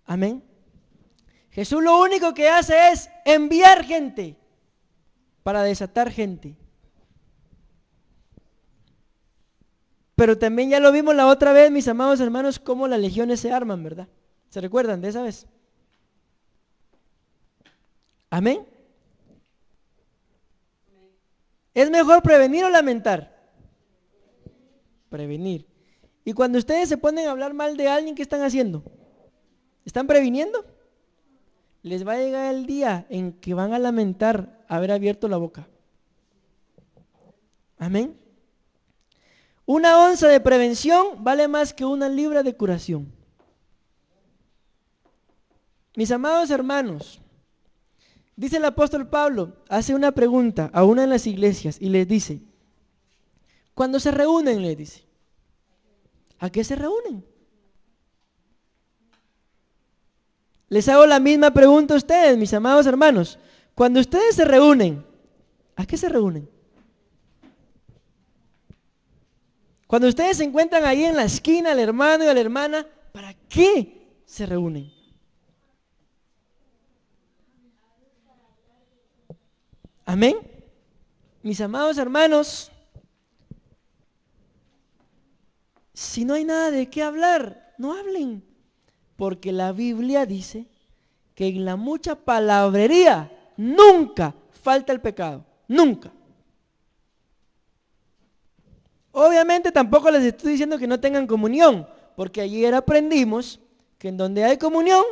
Amén. Jesús lo único que hace es enviar gente para desatar gente. Pero también ya lo vimos la otra vez, mis amados hermanos, cómo las legiones se arman, ¿verdad? ¿Se recuerdan de esa vez? Amén. ¿Es mejor prevenir o lamentar? Prevenir. Y cuando ustedes se ponen a hablar mal de alguien, ¿qué están haciendo? ¿Están previniendo? Les va a llegar el día en que van a lamentar haber abierto la boca. Amén. Una onza de prevención vale más que una libra de curación. Mis amados hermanos, dice el apóstol Pablo, hace una pregunta a una de las iglesias y les dice, cuando se reúnen, les dice, ¿a qué se reúnen? Les hago la misma pregunta a ustedes, mis amados hermanos. Cuando ustedes se reúnen, ¿a qué se reúnen? Cuando ustedes se encuentran ahí en la esquina, al hermano y a la hermana, ¿para qué se reúnen? Amén. Mis amados hermanos, si no hay nada de qué hablar, no hablen. Porque la Biblia dice que en la mucha palabrería nunca falta el pecado. Nunca. Obviamente tampoco les estoy diciendo que no tengan comunión, porque ayer aprendimos que en donde hay comunión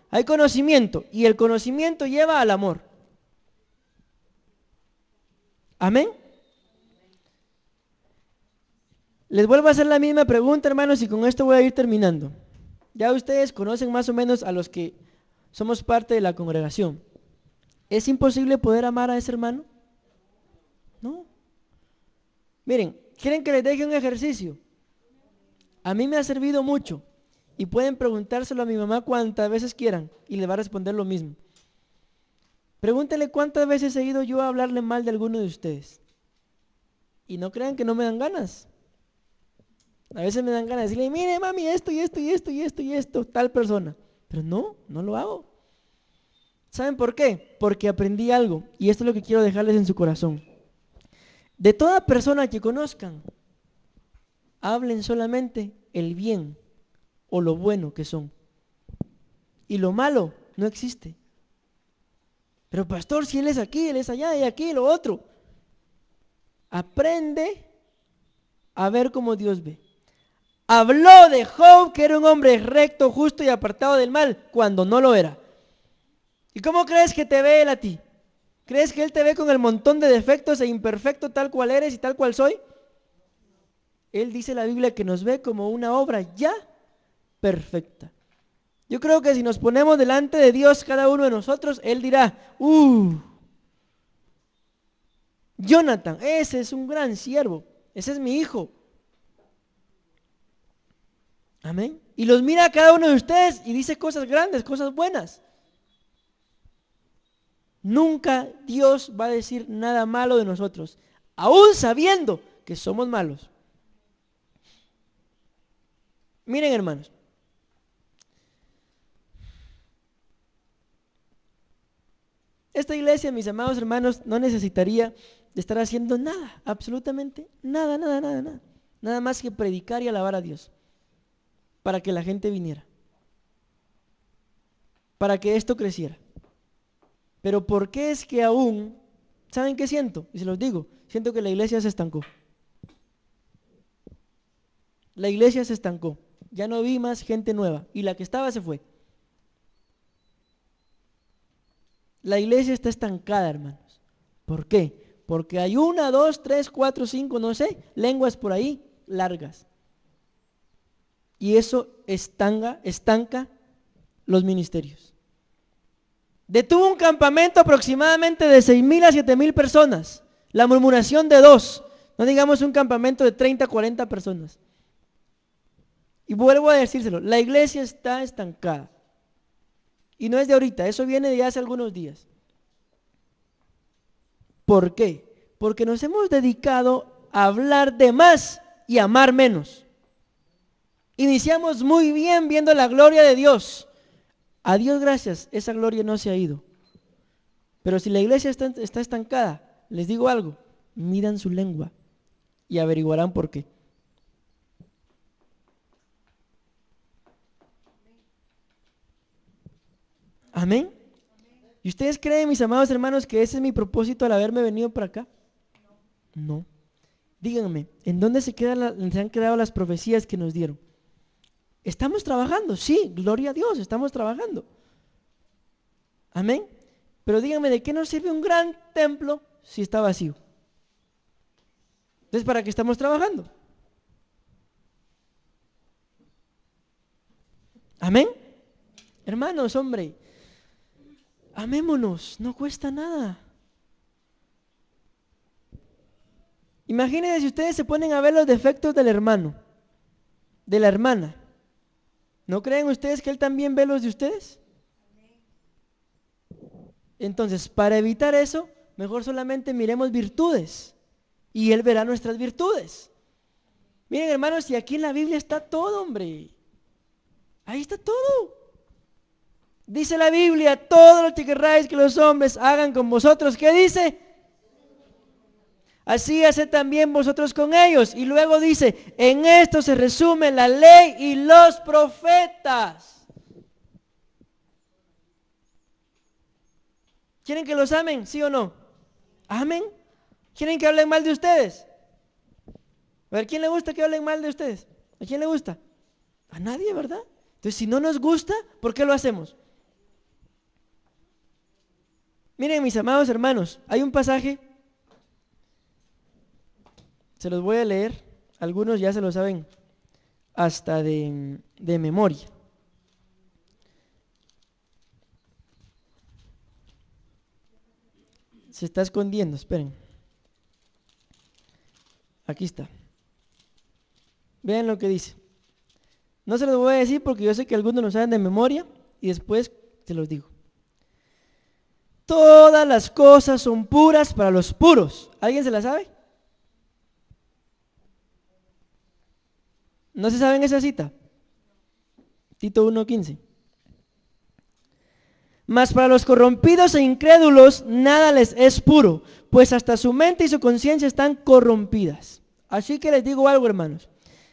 hay conocimiento y el conocimiento lleva al amor. Amén. Les vuelvo a hacer la misma pregunta, hermanos, y con esto voy a ir terminando. Ya ustedes conocen más o menos a los que somos parte de la congregación. ¿Es imposible poder amar a ese hermano? No. Miren, ¿quieren que les deje un ejercicio? A mí me ha servido mucho. Y pueden preguntárselo a mi mamá cuantas veces quieran y le va a responder lo mismo. Pregúntenle cuántas veces he ido yo a hablarle mal de alguno de ustedes. Y no crean que no me dan ganas. A veces me dan ganas de decirle, mire mami, esto y esto y esto y esto y esto, tal persona. Pero no lo hago. ¿Saben por qué? Porque aprendí algo y esto es lo que quiero dejarles en su corazón. De toda persona que conozcan, hablen solamente el bien o lo bueno que son. Y lo malo no existe. Pero pastor, si él es aquí, él es allá y aquí, lo otro. Aprende a ver cómo Dios ve. Habló de Job que era un hombre recto, justo y apartado del mal, cuando no lo era. ¿Y cómo crees que te ve él a ti? ¿Crees que él te ve con el montón de defectos e imperfecto tal cual eres y tal cual soy? Él dice en la Biblia que nos ve como una obra ya perfecta. Yo creo que si nos ponemos delante de Dios cada uno de nosotros, Él dirá, Jonathan, ese es un gran siervo, ese es mi hijo. Amén. Y los mira a cada uno de ustedes y dice cosas grandes, cosas buenas. Nunca Dios va a decir nada malo de nosotros, aún sabiendo que somos malos. Miren, hermanos, esta iglesia, mis amados hermanos, no necesitaría de estar haciendo nada, absolutamente nada, nada, nada, nada. Nada más que predicar y alabar a Dios, para que la gente viniera, para que esto creciera. Pero ¿por qué es que aún, saben qué siento? Y se los digo, siento que la iglesia se estancó. La iglesia se estancó, ya no vi más gente nueva, y la que estaba se fue. La iglesia está estancada, hermanos. ¿Por qué? Porque hay 1, 2, 3, 4, 5, no sé, lenguas por ahí largas. Y eso estanca los ministerios. Detuvo un campamento aproximadamente de 6,000 a 7,000 personas. La murmuración de 2, no digamos un campamento de 30, 40 personas. Y vuelvo a decírselo, la iglesia está estancada. Y no es de ahorita, eso viene de hace algunos días. ¿Por qué? Porque nos hemos dedicado a hablar de más y amar menos. Iniciamos muy bien viendo la gloria de Dios. A Dios gracias, esa gloria no se ha ido. Pero si la iglesia está estancada, les digo algo, midan su lengua y averiguarán por qué. Amén. ¿Y ustedes creen, mis amados hermanos, que ese es mi propósito al haberme venido para acá? No. Díganme, ¿en dónde se han quedado las profecías que nos dieron? ¿Estamos trabajando? Sí, gloria a Dios, estamos trabajando. Amén. Pero díganme, ¿de qué nos sirve un gran templo si está vacío? Entonces, ¿para qué estamos trabajando? Amén. Hermanos, hombre, amémonos, no cuesta nada. Imagínense si ustedes se ponen a ver los defectos del hermano, de la hermana. ¿No creen ustedes que él también ve los de ustedes? Entonces, para evitar eso, mejor solamente miremos virtudes y él verá nuestras virtudes. Miren, hermanos, y aquí en la Biblia está todo, hombre. Ahí está todo. Dice la Biblia, todo lo que queráis que los hombres hagan con vosotros. ¿Qué dice? Así haced también vosotros con ellos. Y luego dice, en esto se resume la ley y los profetas. ¿Quieren que los amen? ¿Sí o no? ¿Amen? ¿Quieren que hablen mal de ustedes? A ver, ¿quién le gusta que hablen mal de ustedes? ¿A quién le gusta? A nadie, ¿verdad? Entonces, si no nos gusta, ¿por qué lo hacemos? Miren, mis amados hermanos, hay un pasaje, se los voy a leer, algunos ya se lo saben hasta de memoria. Se está escondiendo, esperen. Aquí está. Vean lo que dice. No se los voy a decir porque yo sé que algunos lo saben de memoria y después se los digo. Todas las cosas son puras para los puros. ¿Alguien se la sabe? ¿No se saben esa cita? Tito 1:15. Mas para los corrompidos e incrédulos nada les es puro, pues hasta su mente y su conciencia están corrompidas. Así que les digo algo, hermanos.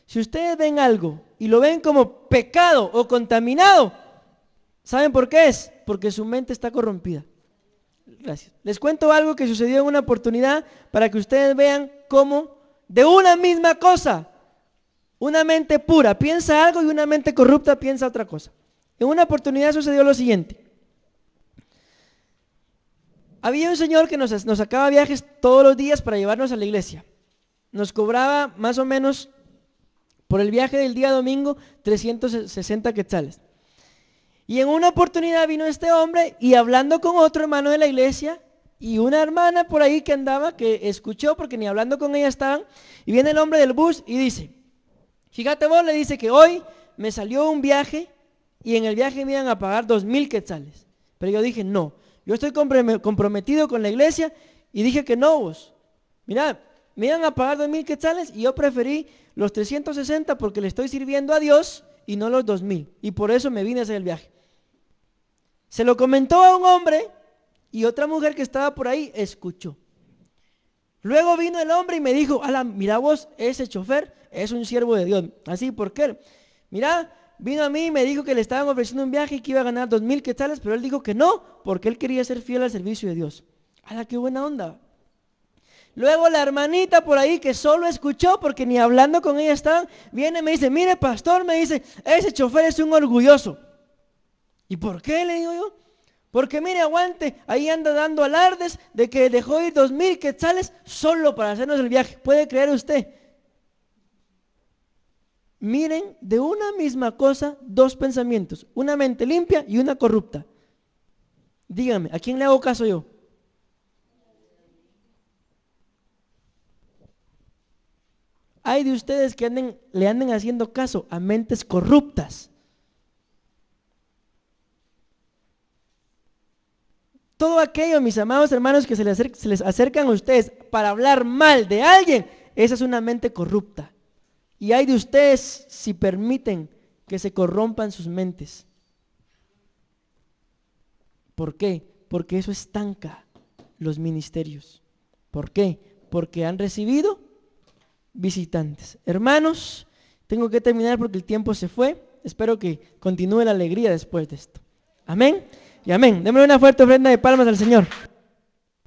Si ustedes ven algo y lo ven como pecado o contaminado, ¿saben por qué es? Porque su mente está corrompida. Gracias. Les cuento algo que sucedió en una oportunidad para que ustedes vean cómo de una misma cosa, una mente pura piensa algo y una mente corrupta piensa otra cosa. En una oportunidad sucedió lo siguiente. Había un señor que nos sacaba viajes todos los días para llevarnos a la iglesia. Nos cobraba más o menos por el viaje del día domingo 360 quetzales. Y en una oportunidad vino este hombre y hablando con otro hermano de la iglesia y una hermana por ahí que andaba, que escuchó porque ni hablando con ella estaban, y viene el hombre del bus y dice, fíjate vos, le dice que hoy me salió un viaje y en el viaje me iban a pagar 2,000 quetzales. Pero yo dije, no, yo estoy comprometido con la iglesia y dije que no vos. Mira, me iban a pagar 2,000 quetzales y yo preferí los 360 porque le estoy sirviendo a Dios y no los 2,000. Y por eso me vine a hacer el viaje. Se lo comentó a un hombre y otra mujer que estaba por ahí escuchó. Luego vino el hombre y me dijo, ala, mira vos, ese chofer es un siervo de Dios. Así, ¿por qué? Mira, vino a mí y me dijo que le estaban ofreciendo un viaje y que iba a ganar 2,000 quetzales, pero él dijo que no, porque él quería ser fiel al servicio de Dios. Ala, qué buena onda. Luego la hermanita por ahí que solo escuchó, porque ni hablando con ella estaban, viene y me dice, mire pastor, me dice, ese chofer es un orgulloso. ¿Y por qué? Le digo yo. Porque mire, aguante, ahí anda dando alardes de que dejó ir 2,000 quetzales solo para hacernos el viaje. ¿Puede creer usted? Miren, de una misma cosa, dos pensamientos, una mente limpia y una corrupta. Dígame, ¿a quién le hago caso yo? Hay de ustedes que le anden haciendo caso a mentes corruptas. Todo aquello, mis amados hermanos, que se les acercan a ustedes para hablar mal de alguien, esa es una mente corrupta. Y hay de ustedes si permiten que se corrompan sus mentes. ¿Por qué? Porque eso estanca los ministerios. ¿Por qué? Porque han recibido visitantes. Hermanos, tengo que terminar porque el tiempo se fue. Espero que continúe la alegría después de esto. Amén y amén. Démosle una fuerte ofrenda de palmas al Señor.